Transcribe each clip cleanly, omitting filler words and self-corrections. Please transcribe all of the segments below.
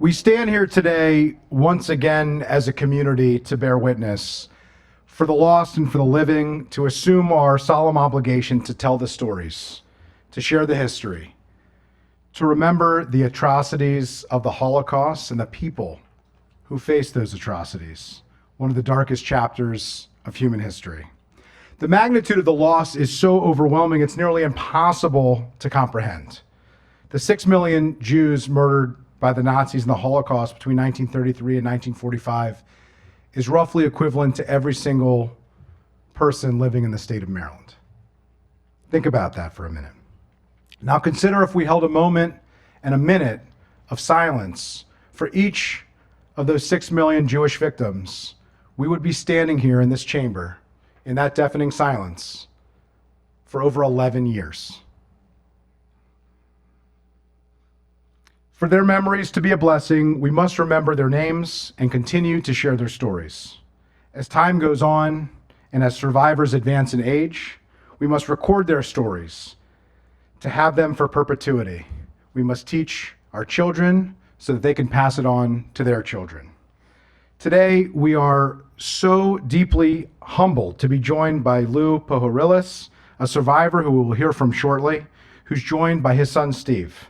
We stand here today once again as a community to bear witness for the lost and for the living, to assume our solemn obligation to tell the stories, to share the history, to remember the atrocities of the Holocaust and the people who faced those atrocities, one of the darkest chapters of human history. The magnitude of the loss is so overwhelming, it's nearly impossible to comprehend. The 6 million Jews murdered by the Nazis in the Holocaust between 1933 and 1945 is roughly equivalent to every single person living in the state of Maryland. Think about that for a minute. Now consider if we held a moment and a minute of silence for each of those 6 million Jewish victims, we would be standing here in this chamber in that deafening silence for over 11 years. For their memories to be a blessing, we must remember their names and continue to share their stories. As time goes on and as survivors advance in age, we must record their stories to have them for perpetuity. We must teach our children so that they can pass it on to their children. Today, we are so deeply humbled to be joined by Lou Pohorilis, a survivor who we will hear from shortly, who's joined by his son, Steve.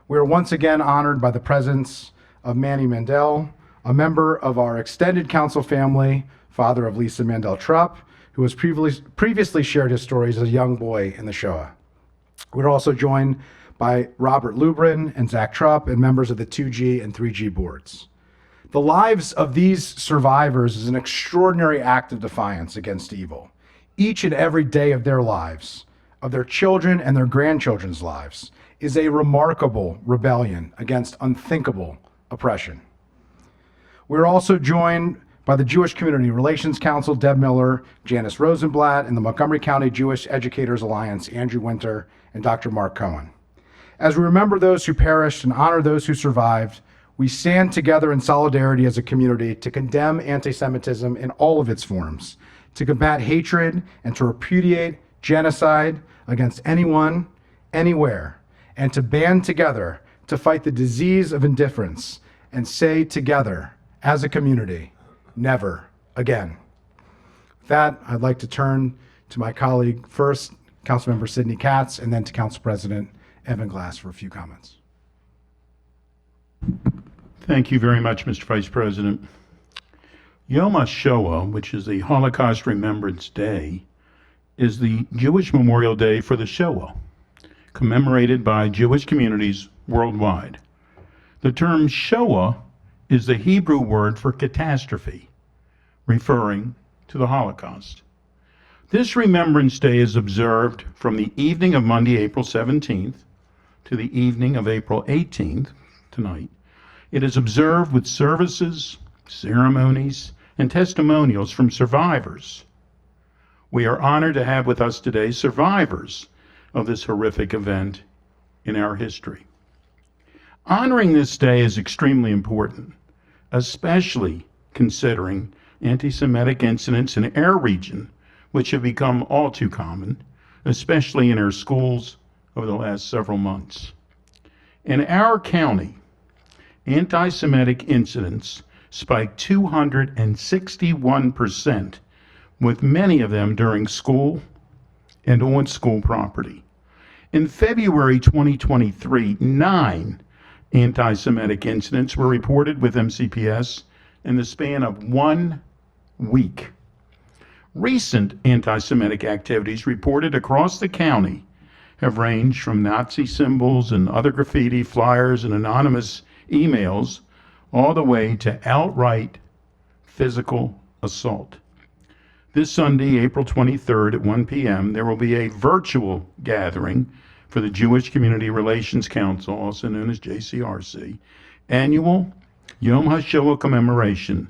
We are once again honored by the presence of Manny Mandel, a member of our extended council family, father of Lisa Mandel-Trupp, who has previously shared his stories as a young boy in the Shoah. We're also joined by Robert Lubrin and Zach Trupp and members of the 2G and 3G boards. The lives of these survivors is an extraordinary act of defiance against evil. Each and every day of their lives, of their children and their grandchildren's lives, is a remarkable rebellion against unthinkable oppression. We're also joined by the Jewish Community Relations Council, Deb Miller, Janice Rosenblatt, and the Montgomery County Jewish Educators Alliance, Andrew Winter, and Dr. Mark Cohen. As we remember those who perished and honor those who survived, we stand together in solidarity as a community to condemn anti-Semitism in all of its forms, to combat hatred, and to repudiate genocide against anyone, anywhere, and to band together to fight the disease of indifference and say together, as a community, never again. With that, I'd like to turn to my colleague first, Councilmember Sidney Katz, and then to Council President Evan Glass for a few comments. Thank you very much, Mr. Vice President. Yom HaShoah, which is the Holocaust Remembrance Day, is the Jewish Memorial Day for the Shoah, commemorated by Jewish communities worldwide. The term Shoah is the Hebrew word for catastrophe, referring to the Holocaust. This Remembrance Day is observed from the evening of Monday, April 17th, to the evening of April 18th, tonight. It is observed with services, ceremonies, and testimonials from survivors. We are honored to have with us today survivors of this horrific event in our history. Honoring this day is extremely important, especially considering anti-Semitic incidents in our region, which have become all too common, especially in our schools over the last several months. In our county, anti-Semitic incidents spiked 261%, with many of them during school and on school property. In February 2023, 9 anti-Semitic incidents were reported with MCPS in the span of 1 week. Recent anti-Semitic activities reported across the county have ranged from Nazi symbols and other graffiti, flyers, and anonymous emails, all the way to outright physical assault. This Sunday, April 23rd at 1 p.m., there will be a virtual gathering for the Jewish Community Relations Council, also known as JCRC, annual Yom HaShoah commemoration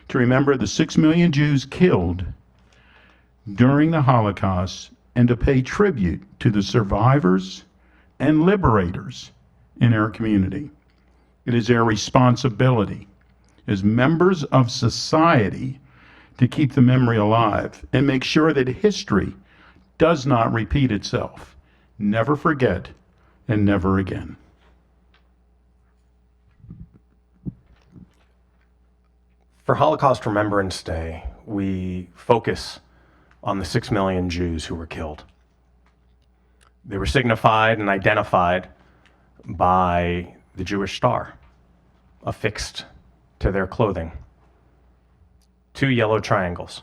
to remember the 6 million Jews killed during the Holocaust and to pay tribute to the survivors and liberators in our community. It is our responsibility as members of society to keep the memory alive and make sure that history does not repeat itself. Never forget and never again. For Holocaust Remembrance Day, we focus on the 6 million Jews who were killed. They were signified and identified by the Jewish star affixed to their clothing. 2 yellow triangles.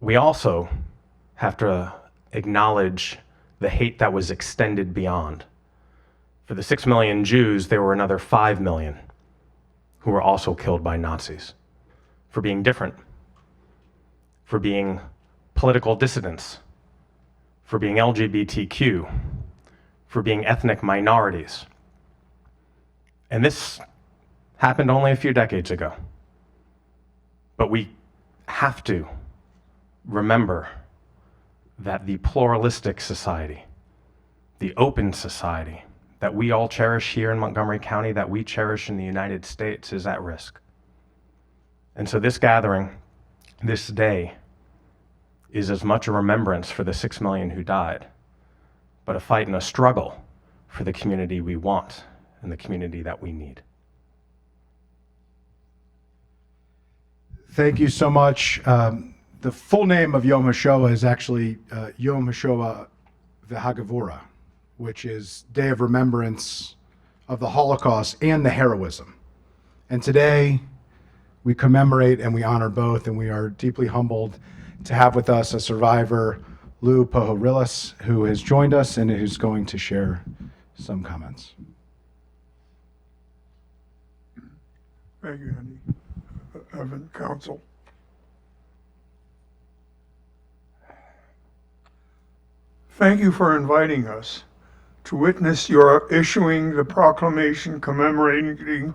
We also have to acknowledge the hate that was extended beyond. For the 6 million Jews, there were another 5 million who were also killed by Nazis for being different, for being political dissidents, for being LGBTQ, for being ethnic minorities. And this happened only a few decades ago. But we have to remember that the pluralistic society, the open society that we all cherish here in Montgomery County, that we cherish in the United States, is at risk. And so this gathering, this day, is as much a remembrance for the 6 million who died, but a fight and a struggle for the community we want and the community that we need. Thank you so much. The full name of Yom HaShoah is actually Yom HaShoah v'Hagavura, which is Day of Remembrance of the Holocaust and the heroism. And today we commemorate and we honor both, and we are deeply humbled to have with us a survivor, Lou Pohorilis, who has joined us and who's going to share some comments. Thank you, Andy. Evan, Council. Thank you for inviting us to witness your issuing the proclamation commemorating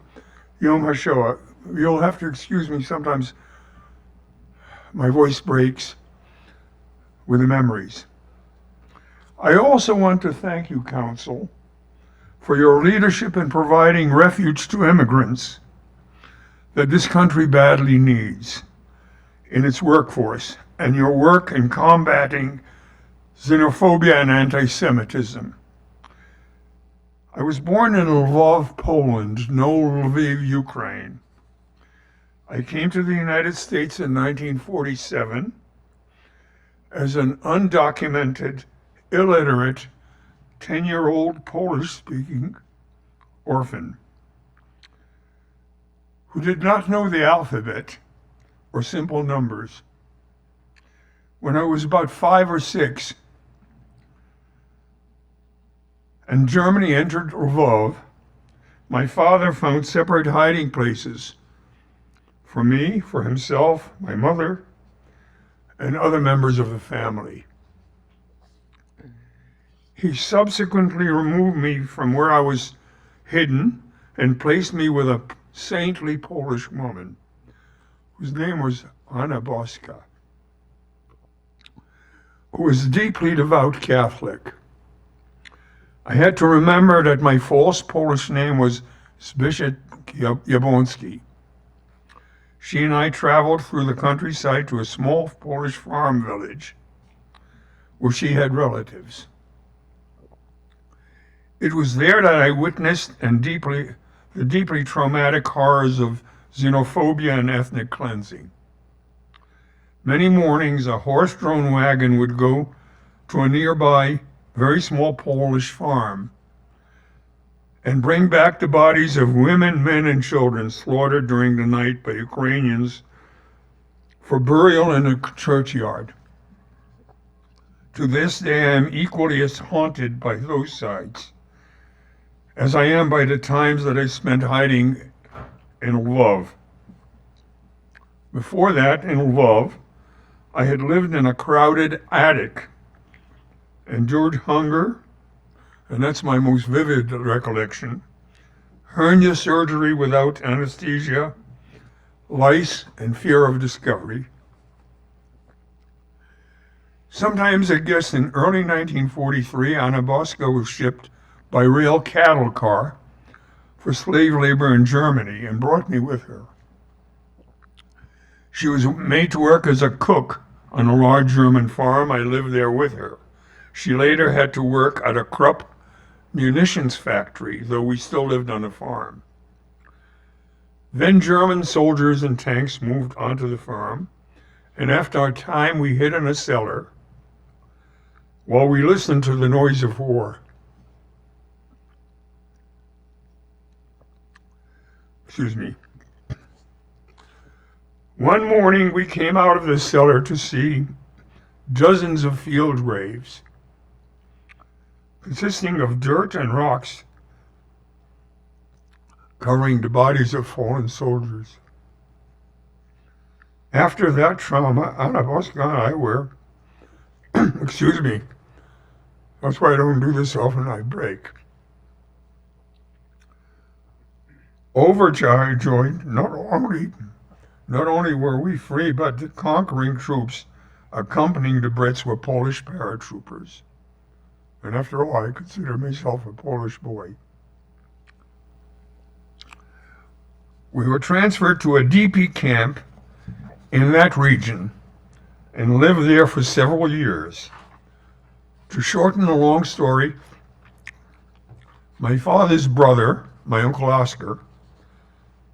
Yom HaShoah. You'll have to excuse me, sometimes my voice breaks with the memories. I also want to thank you, Council, for your leadership in providing refuge to immigrants that this country badly needs in its workforce, and your work in combating xenophobia and anti-Semitism. I was born in Lvov, Poland, no Lviv, Ukraine. I came to the United States in 1947 as an undocumented, illiterate, 10-year-old Polish-speaking orphan who did not know the alphabet or simple numbers. When I was about 5 or 6, and Germany entered Lvov, my father found separate hiding places for me, for himself, my mother, and other members of the family. He subsequently removed me from where I was hidden and placed me with a saintly Polish woman whose name was Anna Boska, who was a deeply devout Catholic. I had to remember that my false Polish name was Zbyszek Jabłonski. She and I traveled through the countryside to a small Polish farm village where she had relatives. It was there that I witnessed the deeply traumatic horrors of xenophobia and ethnic cleansing. Many mornings, a horse-drawn wagon would go to a nearby, very small Polish farm and bring back the bodies of women, men, and children slaughtered during the night by Ukrainians for burial in a churchyard. To this day, I am equally as haunted by those sights as I am by the times that I spent hiding in Lvov. Before that, in Lvov, I had lived in a crowded attic, endured hunger, and that's my most vivid recollection, hernia surgery without anesthesia, lice, and fear of discovery. Sometimes, I guess in early 1943, Anna Boska was shipped by rail cattle car for slave labor in Germany and brought me with her. She was made to work as a cook on a large German farm. I lived there with her. She later had to work at a Krupp munitions factory, though we still lived on a farm. Then German soldiers and tanks moved onto the farm, and after a time we hid in a cellar while we listened to the noise of war. Excuse me. One morning we came out of the cellar to see dozens of field graves consisting of dirt and rocks covering the bodies of fallen soldiers. After that trauma, Anna Boska and I were, excuse me, that's why I don't do this often, I break. Overjoyed, not only were we free, but the conquering troops accompanying the Brits were Polish paratroopers. And after all, I consider myself a Polish boy. We were transferred to a DP camp in that region and lived there for several years. To shorten the long story, my father's brother, my Uncle Oscar,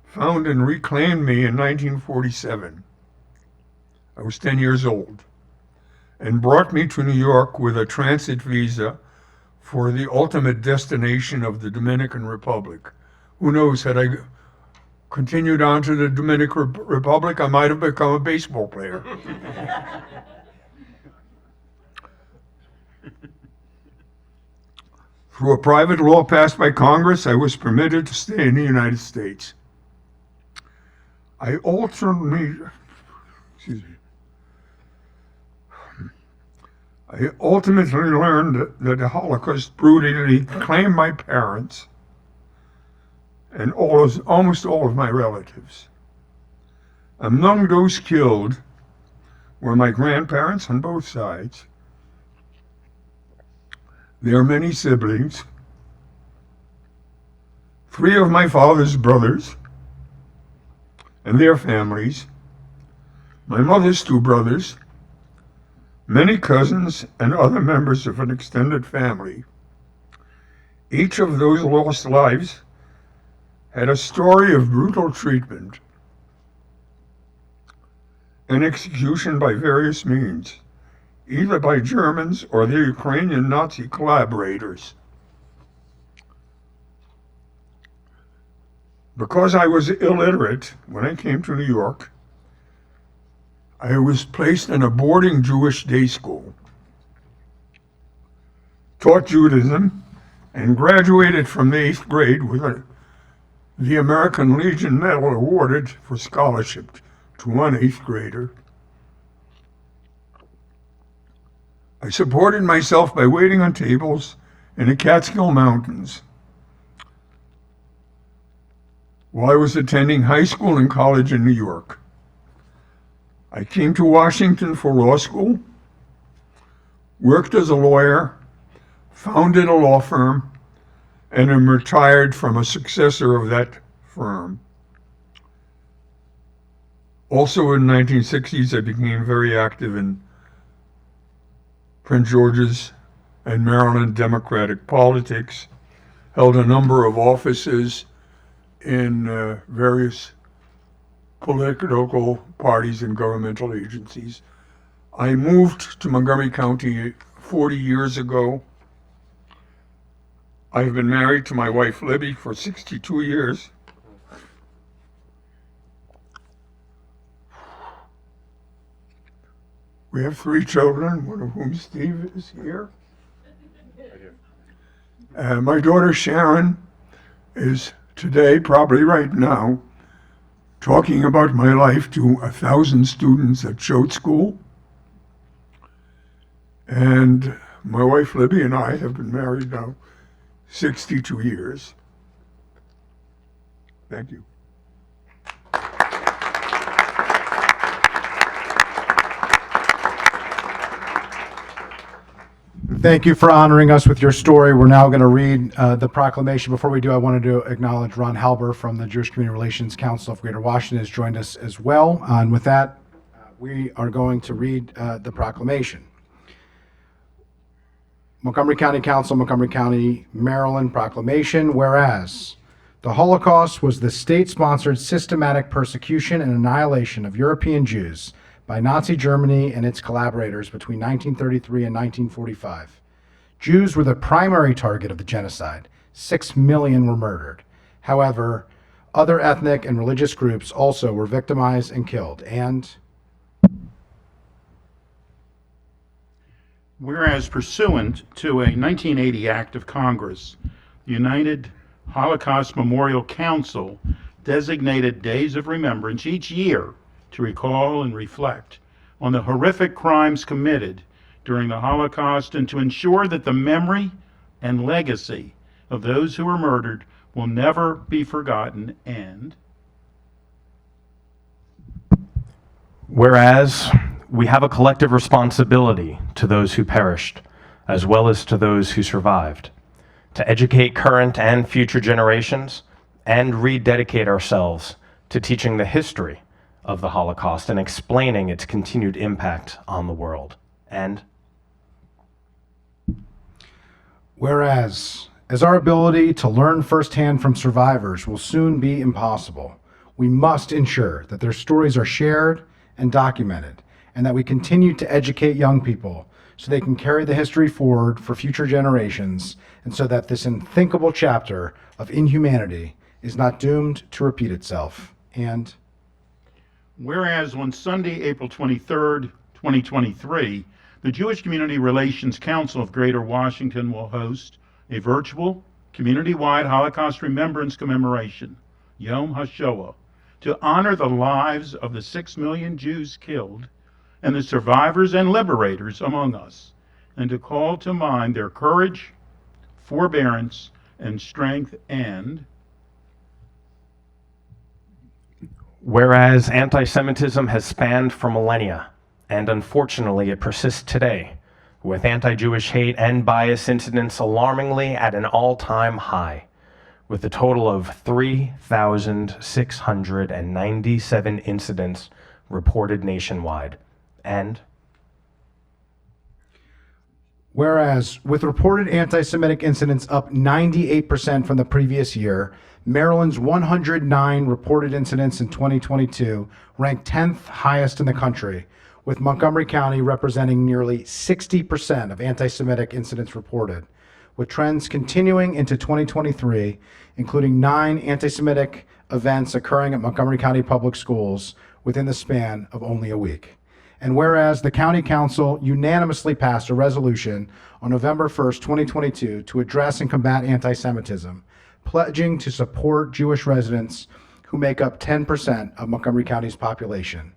found and reclaimed me in 1947. I was 10 years old, and brought me to New York with a transit visa for the ultimate destination of the Dominican Republic. Who knows, had I continued on to the Dominican Republic, I might have become a baseball player. Through a private law passed by Congress, I was permitted to stay in the United States. I ultimately learned that the Holocaust brutally claimed my parents and almost all of my relatives. Among those killed were my grandparents on both sides, their many siblings, 3 of my father's brothers and their families, my mother's 2 brothers, many cousins, and other members of an extended family. Each of those lost lives had a story of brutal treatment and execution by various means, either by Germans or their Ukrainian Nazi collaborators. Because I was illiterate when I came to New York, I was placed in a boarding Jewish day school, taught Judaism, and graduated from the 8th grade with the American Legion Medal awarded for scholarship to one 8th grader. I supported myself by waiting on tables in the Catskill Mountains while I was attending high school and college in New York. I came to Washington for law school, worked as a lawyer, founded a law firm, and am retired from a successor of that firm. Also in the 1960s, I became very active in Prince George's and Maryland Democratic politics, held a number of offices in various political parties and governmental agencies. I moved to Montgomery County 40 years ago. I've been married to my wife Libby for 62 years. We have 3 children, one of whom Steve is here. My daughter Sharon is today, probably right now, talking about my life to 1,000 students at Choate School. And my wife Libby and I have been married now 62 years. Thank you. Thank you for honoring us with your story. We're now going to read the proclamation. Before we do, I wanted to acknowledge Ron Halber from the Jewish Community Relations Council of Greater Washington has joined us as well. And with that, we are going to read the proclamation. Montgomery County Council, Montgomery County, Maryland, proclamation. Whereas The Holocaust was the state-sponsored systematic persecution and annihilation of European Jews by Nazi Germany and its collaborators between 1933 and 1945. Jews were the primary target of the genocide. 6 million were murdered. However, other ethnic and religious groups also were victimized and killed. And whereas pursuant to a 1980 Act of Congress, the United Holocaust Memorial Council designated days of remembrance each year to recall and reflect on the horrific crimes committed during the Holocaust and to ensure that the memory and legacy of those who were murdered will never be forgotten. And whereas we have a collective responsibility to those who perished, as well as to those who survived, to educate current and future generations and rededicate ourselves to teaching the history of the Holocaust and explaining its continued impact on the world. And whereas, as our ability to learn firsthand from survivors will soon be impossible, we must ensure that their stories are shared and documented, and that we continue to educate young people so they can carry the history forward for future generations, and so that this unthinkable chapter of inhumanity is not doomed to repeat itself. And whereas on Sunday, April 23rd, 2023, the Jewish Community Relations Council of Greater Washington will host a virtual, community-wide Holocaust Remembrance commemoration, Yom HaShoah, to honor the lives of the 6 million Jews killed and the survivors and liberators among us, and to call to mind their courage, forbearance, and strength. And whereas anti-Semitism has spanned for millennia, and unfortunately it persists today, with anti-Jewish hate and bias incidents alarmingly at an all-time high, with a total of 3,697 incidents reported nationwide. And whereas, with reported anti-Semitic incidents up 98% from the previous year, Maryland's 109 reported incidents in 2022 ranked 10th highest in the country, with Montgomery County representing nearly 60% of anti-Semitic incidents reported, with trends continuing into 2023, including 9 anti-Semitic events occurring at Montgomery County Public Schools within the span of only a week. And whereas the County Council unanimously passed a resolution on November 1st, 2022 to address and combat anti-Semitism, pledging to support Jewish residents who make up 10% of Montgomery County's population.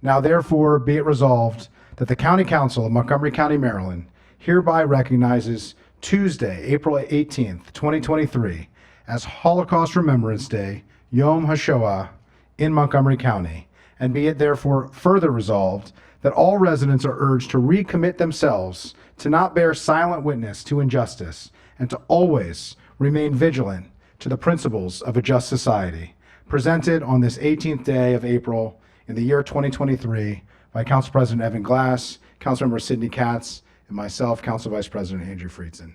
Now therefore be it resolved that the County Council of Montgomery County, Maryland hereby recognizes Tuesday, April 18th, 2023 as Holocaust Remembrance Day, Yom HaShoah, in Montgomery County. And be it therefore further resolved that all residents are urged to recommit themselves to not bear silent witness to injustice and to always remain vigilant to the principles of a just society. Presented on this 18th day of April in the year 2023 by Council President Evan Glass, Councilmember Sidney Katz, and myself, Council Vice President Andrew Friedson.